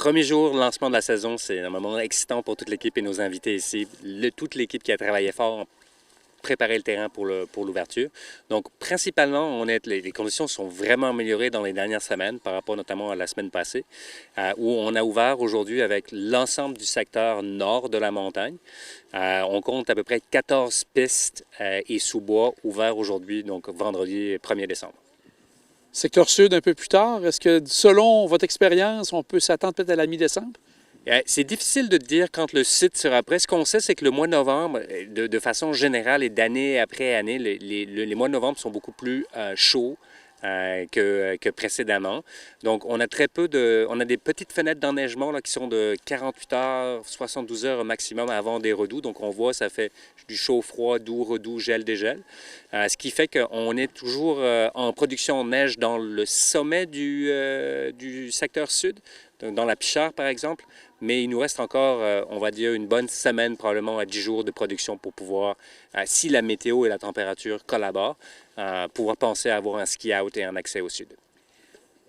Premier jour, lancement de la saison, c'est un moment excitant pour toute l'équipe et nos invités ici. Toute l'équipe qui a travaillé fort préparer le terrain pour l'ouverture. Donc, principalement, les conditions sont vraiment améliorées dans les dernières semaines par rapport notamment à la semaine passée, où on a ouvert aujourd'hui avec l'ensemble du secteur nord de la montagne. On compte à peu près 14 pistes et sous-bois ouverts aujourd'hui, donc vendredi 1er décembre. Secteur sud un peu plus tard, est-ce que selon votre expérience, on peut s'attendre peut-être à la mi-décembre? C'est difficile de dire quand le site sera prêt. Ce qu'on sait, c'est que le mois de novembre, de façon générale et d'année après année, les mois de novembre sont beaucoup plus chauds que précédemment. Donc, on a on a des petites fenêtres d'enneigement là, qui sont de 48 heures, 72 heures au maximum avant des redoux. Donc, on voit, ça fait du chaud-froid, doux, redoux, gel, dégel. Ce qui fait qu'on est toujours en production de neige dans le sommet du secteur sud, dans la Pichard, par exemple. Mais il nous reste encore, on va dire, une bonne semaine, probablement à 10 jours de production pour pouvoir, si la météo et la température collaborent, pouvoir penser à avoir un ski-out et un accès au sud.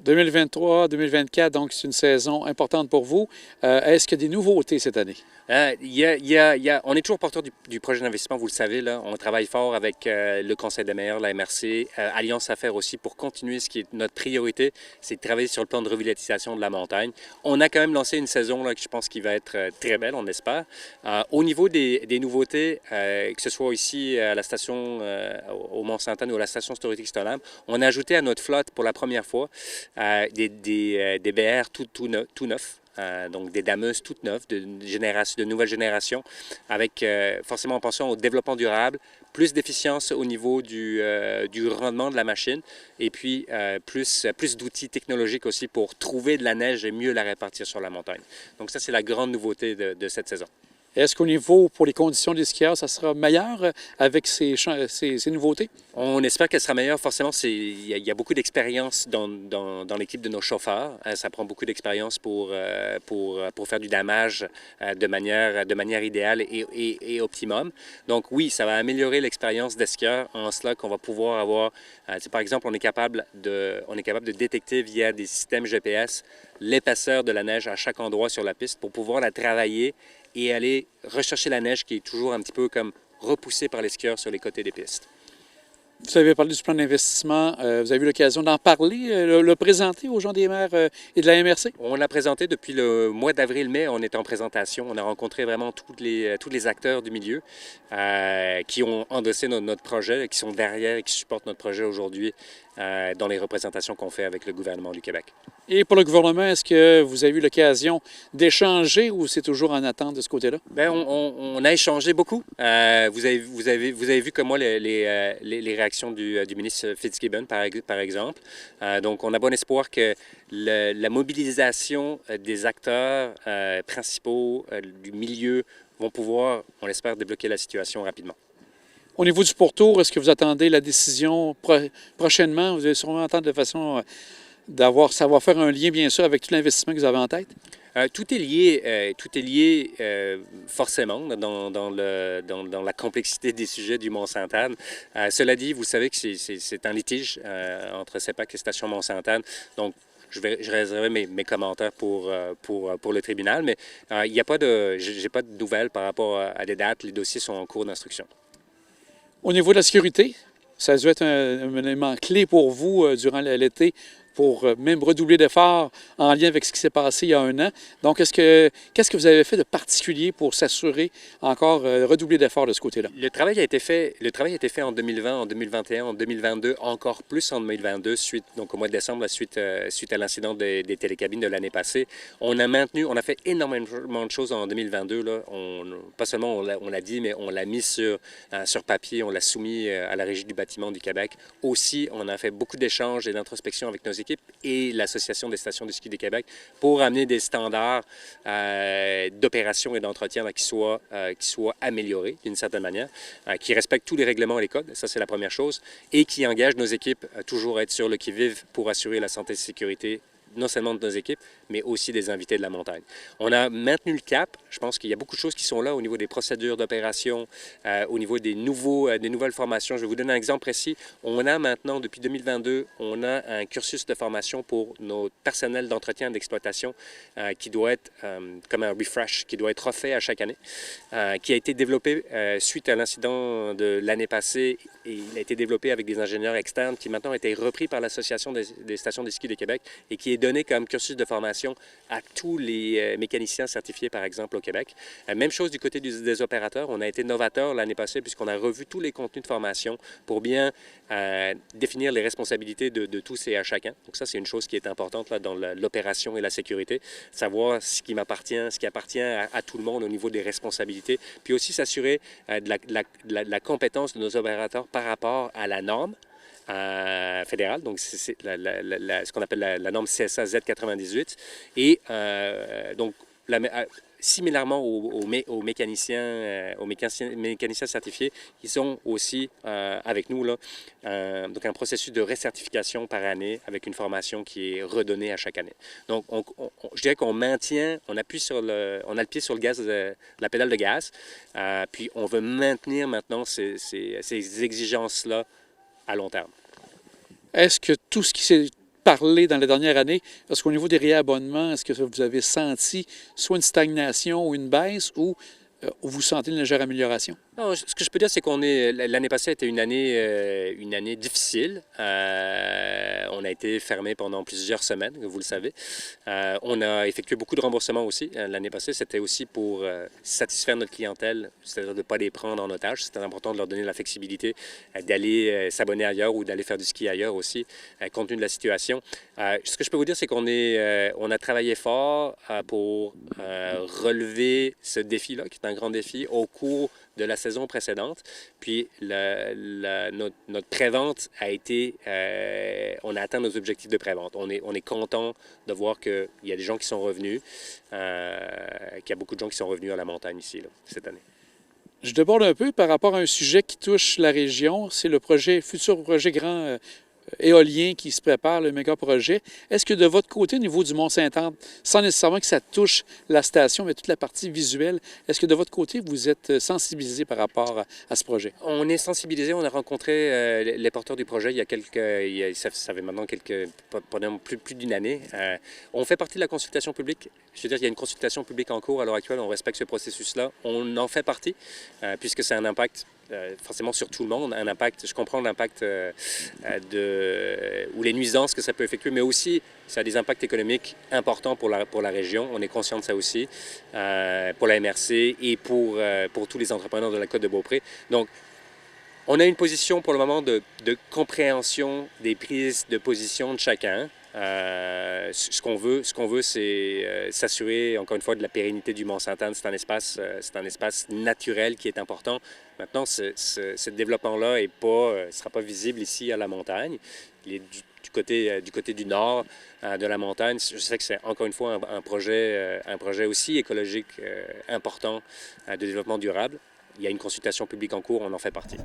2023-2024, donc c'est une saison importante pour vous. Est-ce qu'il y a des nouveautés cette année? On est toujours porteur du projet d'investissement, vous le savez. Là. On travaille fort avec le Conseil des maires, la MRC, Alliance Affaires aussi, pour continuer ce qui est notre priorité, c'est de travailler sur le plan de revitalisation de la montagne. On a quand même lancé une saison là, que je pense qui va être très belle, on espère. Au niveau des nouveautés, que ce soit ici à la station au Mont-Sainte-Anne ou à la station touristique Stolam, on a ajouté à notre flotte pour la première fois des BR tout neufs. Donc des dameuses toutes neuves, de nouvelle génération, avec forcément en pensant au développement durable, plus d'efficience au niveau du rendement de la machine, et puis plus d'outils technologiques aussi pour trouver de la neige et mieux la répartir sur la montagne. Donc ça, c'est la grande nouveauté de cette saison. Est-ce qu'au niveau, pour les conditions des skieurs, ça sera meilleur avec ces nouveautés? On espère qu'elle sera meilleure. Forcément, il y a beaucoup d'expérience dans l'équipe de nos chauffeurs. Ça prend beaucoup d'expérience pour faire du damage de manière idéale et optimum. Donc oui, ça va améliorer l'expérience des skieurs en cela qu'on va pouvoir avoir... par exemple, on est capable de détecter via des systèmes GPS l'épaisseur de la neige à chaque endroit sur la piste pour pouvoir la travailler et aller rechercher la neige qui est toujours un petit peu comme repoussée par les skieurs sur les côtés des pistes. Vous avez parlé du plan d'investissement. Vous avez eu l'occasion d'en parler, le présenter aux gens des maires et de la MRC? On l'a présenté depuis le mois d'avril-mai. On est en présentation. On a rencontré vraiment tous les acteurs du milieu qui ont endossé notre projet, qui sont derrière et qui supportent notre projet aujourd'hui dans les représentations qu'on fait avec le gouvernement du Québec. Et pour le gouvernement, est-ce que vous avez eu l'occasion d'échanger ou c'est toujours en attente de ce côté-là? Bien, on a échangé beaucoup. Vous avez vu comme moi les réactions du ministre Fitzgibbon, par exemple. Donc, on a bon espoir que la mobilisation des acteurs principaux du milieu vont pouvoir, on l'espère, débloquer la situation rapidement. Au niveau du pourtour, est-ce que vous attendez la décision prochainement? Vous allez sûrement attendre de façon ça va faire un lien, bien sûr, avec tout l'investissement que vous avez en tête? Tout est lié forcément dans la complexité des sujets du Mont-Sainte-Anne. Cela dit, vous savez que c'est un litige entre CEPAC et Station Mont-Sainte-Anne. Donc, je réserverai mes commentaires pour le tribunal, mais il n'y a pas j'ai pas de nouvelles par rapport à des dates. Les dossiers sont en cours d'instruction. Au niveau de la sécurité, ça a dû être un élément clé pour vous durant l'été, pour même redoubler d'efforts en lien avec ce qui s'est passé il y a un an. Donc, qu'est-ce que vous avez fait de particulier pour s'assurer encore redoubler d'efforts de ce côté-là? Le travail a été fait en 2020, en 2021, en 2022, encore plus en 2022, donc au mois de décembre, suite à l'incident des télécabines de l'année passée. On a fait énormément de choses en 2022. Là. Pas seulement on l'a dit, mais on l'a mis sur papier, on l'a soumis à la Régie du bâtiment du Québec. Aussi, on a fait beaucoup d'échanges et d'introspection avec nos équipes et l'Association des stations de ski du Québec pour amener des standards d'opération et d'entretien qui soient améliorés d'une certaine manière, qui respectent tous les règlements et les codes, ça c'est la première chose, et qui engagent nos équipes à toujours être sur le qui-vive pour assurer la santé et la sécurité non seulement de nos équipes, mais aussi des invités de la montagne. On a maintenu le cap. Je pense qu'il y a beaucoup de choses qui sont là au niveau des procédures d'opération, au niveau des nouvelles formations. Je vais vous donner un exemple précis. On a maintenant, depuis 2022, on a un cursus de formation pour nos personnels d'entretien et d'exploitation qui doit être comme un refresh, qui doit être refait à chaque année, qui a été développé suite à l'incident de l'année passée. Et il a été développé avec des ingénieurs externes qui maintenant a été repris par l'Association des stations de ski de Québec et qui est donné comme cursus de formation à tous les mécaniciens certifiés, par exemple, au Québec. Même chose du côté des opérateurs. On a été novateur l'année passée puisqu'on a revu tous les contenus de formation pour bien définir les responsabilités de tous et à chacun. Donc ça, c'est une chose qui est importante là, dans l'opération et la sécurité. Savoir ce qui m'appartient, ce qui appartient à tout le monde au niveau des responsabilités. Puis aussi s'assurer de la compétence de nos opérateurs par rapport à la norme fédérale, donc c'est ce qu'on appelle la norme CSA Z98. Et donc, similairement aux mécaniciens certifiés, ils sont aussi avec nous là, donc un processus de recertification par année avec une formation qui est redonnée à chaque année. Donc, je dirais qu'on maintient, on a le pied sur le gaz, la pédale de gaz, puis on veut maintenir maintenant ces exigences-là à long terme. Est-ce que tout ce qui s'est parlé dans la dernière année, est-ce qu'au niveau des réabonnements, est-ce que vous avez senti soit une stagnation ou une baisse ou vous sentez une légère amélioration? Non, ce que je peux dire, c'est l'année passée était une année difficile. On a été fermé pendant plusieurs semaines, vous le savez. On a effectué beaucoup de remboursements aussi. L'année passée, c'était aussi pour satisfaire notre clientèle, c'est-à-dire de ne pas les prendre en otage. C'était important de leur donner la flexibilité d'aller s'abonner ailleurs ou d'aller faire du ski ailleurs aussi, compte tenu de la situation. Ce que je peux vous dire, c'est qu'on a travaillé fort pour relever ce défi-là, qui est un grand défi, au cours de la saison précédente. Puis notre prévente a été... on a atteint nos objectifs de prévente. On est content de voir qu'il y a des gens qui sont revenus, qu'il y a beaucoup de gens qui sont revenus à la montagne ici, là, cette année. Je déborde un peu par rapport à un sujet qui touche la région. C'est le futur projet grand éolien qui se prépare, le méga projet. Est-ce que de votre côté, au niveau du Mont-Saint-Anne, sans nécessairement que ça touche la station, mais toute la partie visuelle, est-ce que de votre côté, vous êtes sensibilisé par rapport à ce projet? On est sensibilisé. On a rencontré les porteurs du projet ça fait maintenant pendant plus d'une année. On fait partie de la consultation publique. Je veux dire, il y a une consultation publique en cours à l'heure actuelle. On respecte ce processus-là. On en fait partie, puisque c'est un impact forcément sur tout le monde, un impact, je comprends l'impact ou les nuisances que ça peut effectuer, mais aussi ça a des impacts économiques importants pour la région. On est conscient de ça aussi, pour la MRC et pour tous les entrepreneurs de la Côte-de-Beaupré. Donc, on a une position pour le moment de compréhension des prises de position de chacun. Ce qu'on veut, c'est s'assurer, encore une fois, de la pérennité du Mont-Saint-Anne. C'est un espace naturel qui est important. Maintenant, ce développement-là ne sera pas visible ici à la montagne. Il est du côté du nord de la montagne. Je sais que c'est encore une fois un projet aussi écologique important de développement durable. Il y a une consultation publique en cours, on en fait partie.